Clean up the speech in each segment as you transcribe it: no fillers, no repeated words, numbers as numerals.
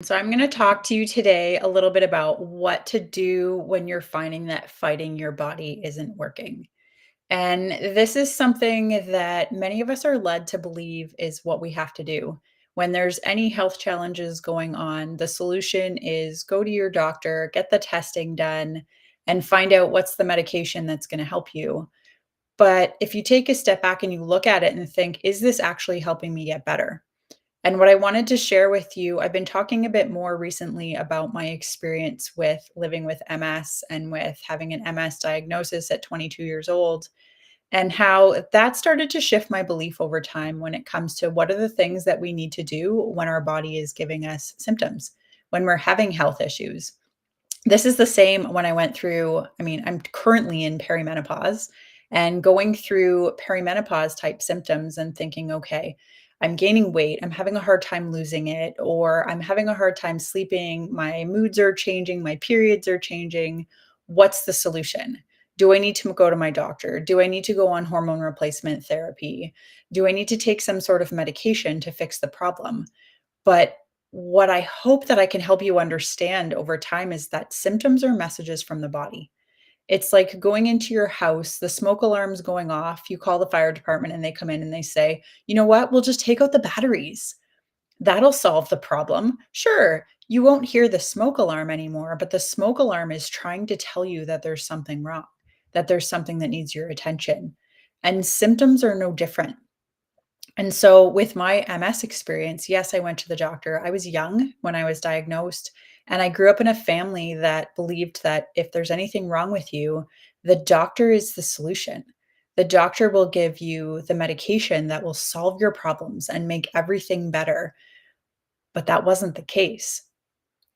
So, I'm going to talk to you today a little bit about what to do when you're finding that fighting your body isn't working. And this is something that many of us are led to believe is what we have to do. When there's any health challenges going on, the solution is go to your doctor, get the testing done, and find out what's the medication that's going to help you. But if you take a step back and you look at it and think, is this actually helping me get better? And what I wanted to share with you, I've been talking a bit more recently about my experience with living with MS and with having an MS diagnosis at 22 years old, and how that started to shift my belief over time when it comes to what are the things that we need to do when our body is giving us symptoms, when we're having health issues. This is the same when I went through, I'm currently in perimenopause and going through perimenopause type symptoms and thinking, okay, I'm gaining weight, I'm having a hard time losing it, or I'm having a hard time sleeping, my moods are changing, my periods are changing. What's the solution? Do I need to go to my doctor? Do I need to go on hormone replacement therapy? Do I need to take some sort of medication to fix the problem? But what I hope that I can help you understand over time is that symptoms are messages from the body. It's like going into your house, the smoke alarm's going off, you call the fire department and they come in and they say, "You know what? We'll just take out the batteries. That'll solve the problem." Sure, you won't hear the smoke alarm anymore, but the smoke alarm is trying to tell you that there's something wrong, that there's something that needs your attention. And symptoms are no different. And so with my MS experience, yes, I went to the doctor. I was young when I was diagnosed, and I grew up in a family that believed that if there's anything wrong with you, the doctor is the solution. The doctor will give you the medication that will solve your problems and make everything better. But that wasn't the case.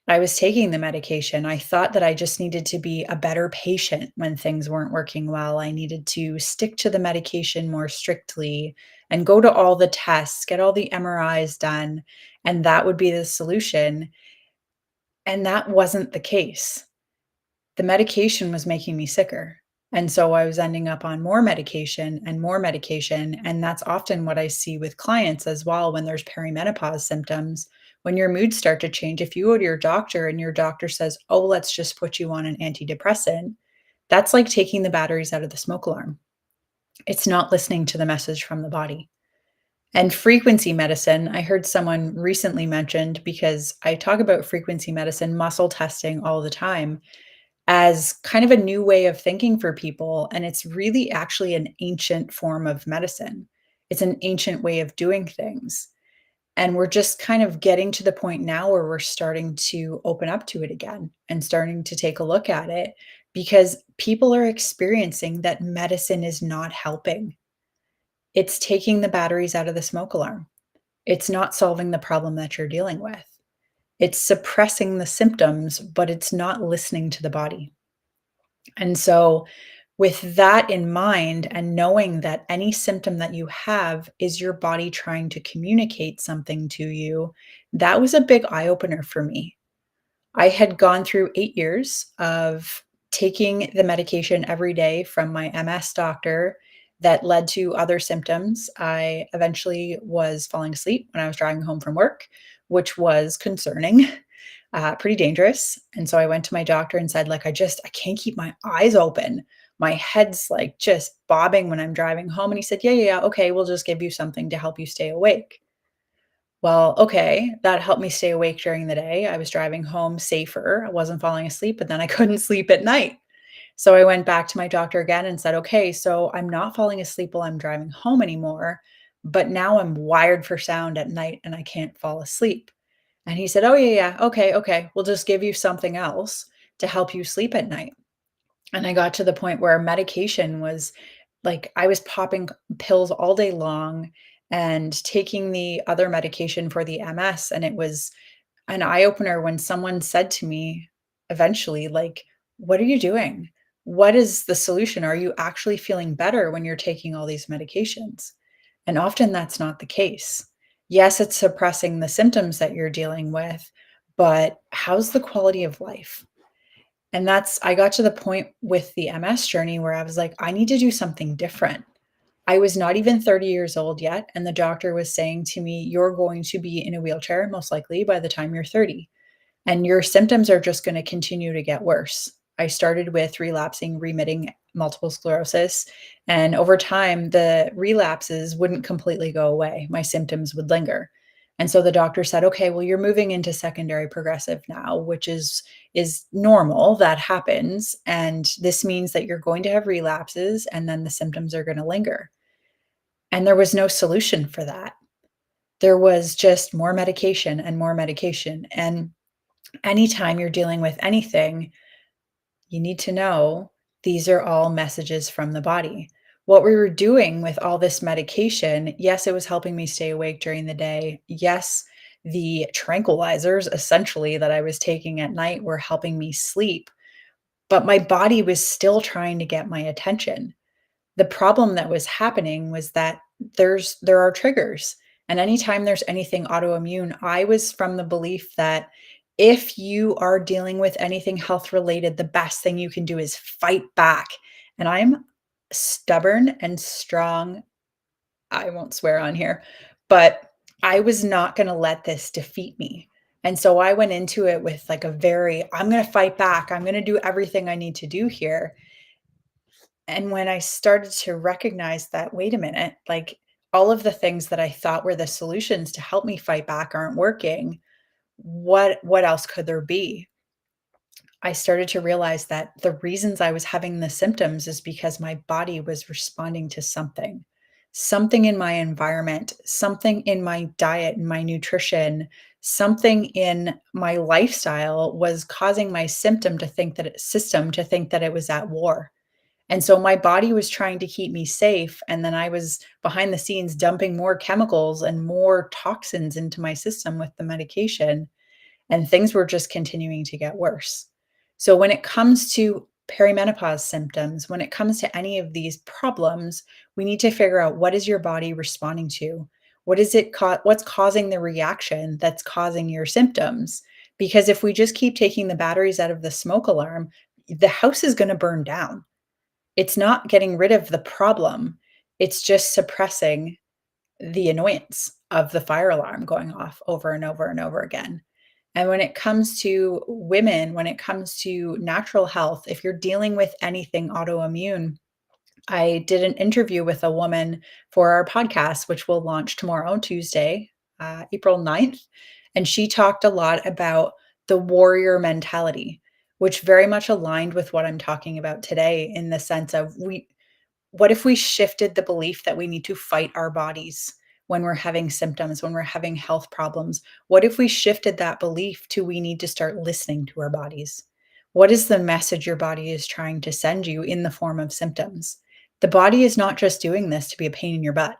I was taking the medication. I thought that I just needed to be a better patient when things weren't working well. I needed to stick to the medication more strictly and go to all the tests, get all the MRIs done, and that would be the solution. And that wasn't the case. The medication was making me sicker. And so I was ending up on more medication and more medication. And that's often what I see with clients as well when there's perimenopause symptoms. When your moods start to change, if you go to your doctor and your doctor says, "Oh, let's just put you on an antidepressant," that's like taking the batteries out of the smoke alarm. It's not listening to the message from the body. And frequency medicine, I heard someone recently mentioned because I talk about frequency medicine, muscle testing all the time as kind of a new way of thinking for people, and it's really actually an ancient form of medicine. It's an ancient way of doing things, and we're just kind of getting to the point now where we're starting to open up to it again and starting to take a look at it because people are experiencing that medicine is not helping. It's taking the batteries out of the smoke alarm. It's not solving the problem that you're dealing with. It's suppressing the symptoms, but it's not listening to the body. And so, with that in mind, and knowing that any symptom that you have is your body trying to communicate something to you, that was a big eye opener for me. I had gone through 8 years of taking the medication every day from my MS doctor that led to other symptoms. I eventually was falling asleep when I was driving home from work, which was concerning. Pretty dangerous. And so I went to my doctor and said, like, I can't keep my eyes open. My head's like just bobbing when I'm driving home. And he said, yeah, yeah, yeah. Okay, we'll just give you something to help you stay awake. Well, okay, that helped me stay awake during the day. I was driving home safer. I wasn't falling asleep, but then I couldn't sleep at night. So I went back to my doctor again and said, okay, so I'm not falling asleep while I'm driving home anymore, but now I'm wired for sound at night and I can't fall asleep. And he said, "Oh, yeah, yeah. Okay, okay. We'll just give you something else to help you sleep at night." And I got to the point where medication was like I was popping pills all day long and taking the other medication for the MS, and it was an eye opener when someone said to me eventually, like, "What are you doing? What is the solution? Are you actually feeling better when you're taking all these medications?" And often that's not the case. Yes, it's suppressing the symptoms that you're dealing with, but how's the quality of life? And that's I got to the point with the MS journey where I was like, I need to do something different. I was not even 30 years old yet, and the doctor was saying to me, "You're going to be in a wheelchair most likely by the time you're 30." and your symptoms are just going to continue to get worse. I started with relapsing, remitting multiple sclerosis, and over time, the relapses wouldn't completely go away. My symptoms would linger. And so the doctor said, "Okay, well, you're moving into secondary progressive now, which is normal. That happens, and this means that you're going to have relapses, and then the symptoms are going to linger." And there was no solution for that. There was just more medication and more medication. And anytime you're dealing with anything, you need to know these are all messages from the body. What we were doing with all this medication, yes, it was helping me stay awake during the day. Yes, the tranquilizers essentially that I was taking at night were helping me sleep, but my body was still trying to get my attention. The problem that was happening was that there are triggers, and anytime there's anything autoimmune, I was from the belief that if you are dealing with anything health related, the best thing you can do is fight back, and I'm stubborn and strong. I won't swear on here, but I was not gonna let this defeat me, and so I went into it with, like, a very, "I'm gonna fight back, I'm gonna do everything I need to do here," and when I started to recognize that, wait a minute, like, all of the things that I thought were the solutions to help me fight back aren't working, what else could there be? I started to realize that the reasons I was having the symptoms is because my body was responding to something. Something in my environment, something in my diet and my nutrition, something in my lifestyle was causing my system to think that it was at war. And so my body was trying to keep me safe, and then I was behind the scenes dumping more chemicals and more toxins into my system with the medication, and things were just continuing to get worse. So when it comes to perimenopause symptoms, when it comes to any of these problems, we need to figure out what is your body responding to? What's causing the reaction that's causing your symptoms? Because if we just keep taking the batteries out of the smoke alarm, the house is going to burn down. It's not getting rid of the problem, it's just suppressing the annoyance of the fire alarm going off over and over and over again. And when it comes to women, when it comes to natural health, if you're dealing with anything autoimmune, I did an interview with a woman for our podcast, which will launch tomorrow, Tuesday, April 9th. And she talked a lot about the warrior mentality, which very much aligned with what I'm talking about today in the sense of what if we shifted the belief that we need to fight our bodies when we're having symptoms, when we're having health problems? What if we shifted that belief to we need to start listening to our bodies? What is the message your body is trying to send you in the form of symptoms? The body is not just doing this to be a pain in your butt.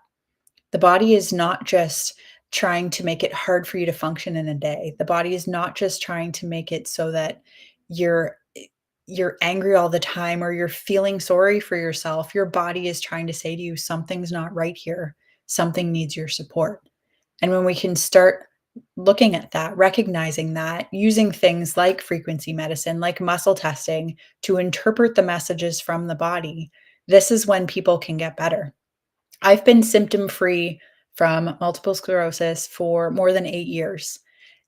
The body is not just trying to make it hard for you to function in a day. The body is not just trying to make it so that you're you're angry all the time or you're feeling sorry for yourself. Your body is trying to say to you, something's not right here. Something needs your support. And when we can start looking at that, recognizing that, using things like frequency medicine, like muscle testing to interpret the messages from the body, this is when people can get better. I've been symptom free from multiple sclerosis for more than 8 years.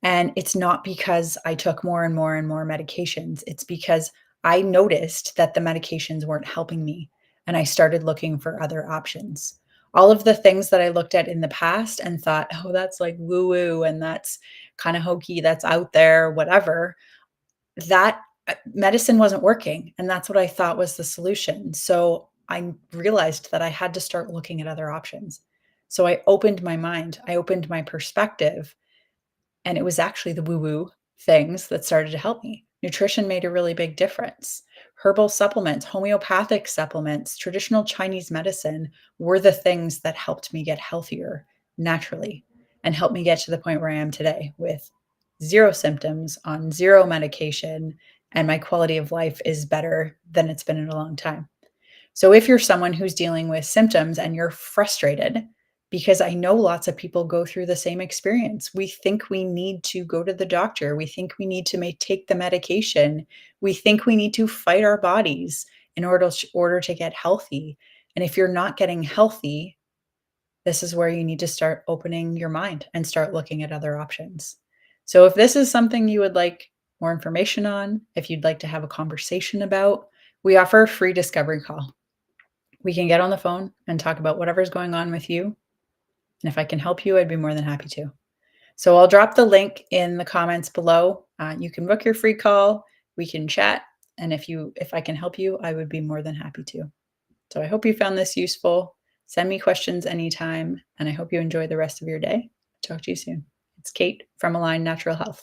And it's not because I took more and more and more medications. It's because I noticed that the medications weren't helping me and I started looking for other options. All of the things that I looked at in the past and thought, oh, that's like woo woo and that's kind of hokey, that's out there, whatever, that medicine wasn't working, and that's what I thought was the solution. So I realized that I had to start looking at other options. So I opened my mind, I opened my perspective, and it was actually the woo-woo things that started to help me. Nutrition made a really big difference. Herbal supplements, homeopathic supplements, traditional Chinese medicine were the things that helped me get healthier naturally and helped me get to the point where I am today with 0 symptoms on 0 medication, and my quality of life is better than it's been in a long time. So if you're someone who's dealing with symptoms and you're frustrated, because I know lots of people go through the same experience. We think we need to go to the doctor. We think we need to take the medication. We think we need to fight our bodies in order to get healthy. And if you're not getting healthy, this is where you need to start opening your mind and start looking at other options. So if this is something you would like more information on, if you'd like to have a conversation about, we offer a free discovery call. We can get on the phone and talk about whatever's going on with you. And if I can help you, I'd be more than happy to. So I'll drop the link in the comments below. You can book your free call. We can chat. And if I can help you, I would be more than happy to. So I hope you found this useful. Send me questions anytime, and I hope you enjoy the rest of your day. Talk to you soon. It's Kate from Align Natural Health.